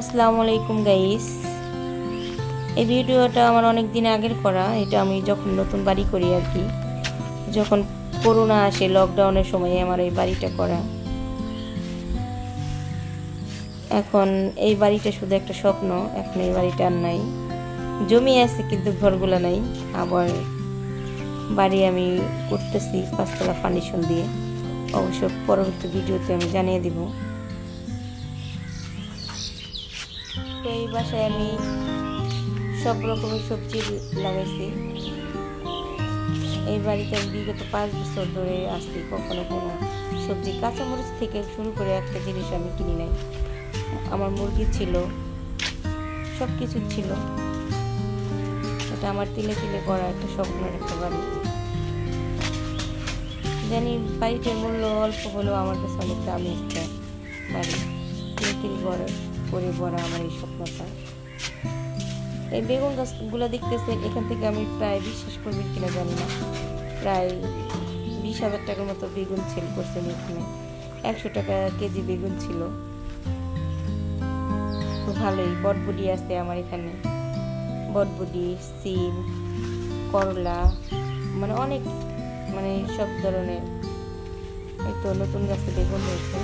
আসসালামু আলাইকুম গাইস। এই ভিডিওটা আমার অনেক দিন আগের করা। এটা আমি যখন নতুন বাড়ি করি আর কি, যখন করোনা আসে লকডাউনের সময় আমার এই বাড়িটা করা। এখন এই বাড়িটা শুধু একটা স্বপ্ন, এখন এই বাড়িটা আর নাই। জমি আছে কিন্তু ঘরগুলো নাই। আবার বাড়ি আমি করতেছি 5 তলা ফাউন্ডেশন দিয়ে, অবশ্য পরবর্তী ভিডিওতে আমি জানিয়ে দিব। তো এই বাসায় আমি সব রকমের সবজি লাগাইছি। এই বাড়িতে আমি বিগত 5 বছর ধরে আসছি, কখনো কোনো সবজি কাঁচামরিচ থেকে শুরু করে একটা জিনিস আমি কিনি নাই। আমার মুরগি ছিল, সব কিছু ছিল। এটা আমার তিলে তিলে করা একটা স্বপ্নের একটা বাড়ি। জানি বাড়িটার মূল্য অল্প হলেও আমার কাছে অনেক দামি একটা বাড়ি। তিলে তিলে করে ভরা আমার এই স্বপ্নটা। এই বেগুন গাছগুলো দেখতেছেন, এখান থেকে আমি প্রায়, বিশ্বাস করবেন কিনা জানি না, প্রায় 20,000 টাকার মতো বেগুন সেল করছেন এখানে। 100 টাকা কেজি বেগুন ছিল। তো ভালোই বটবডি আছে আমার এখানে, বটবডি, সিম, করলা, মানে অনেক, মানে সব ধরনের। এই তো নতুন গাছে বেগুন হয়েছে।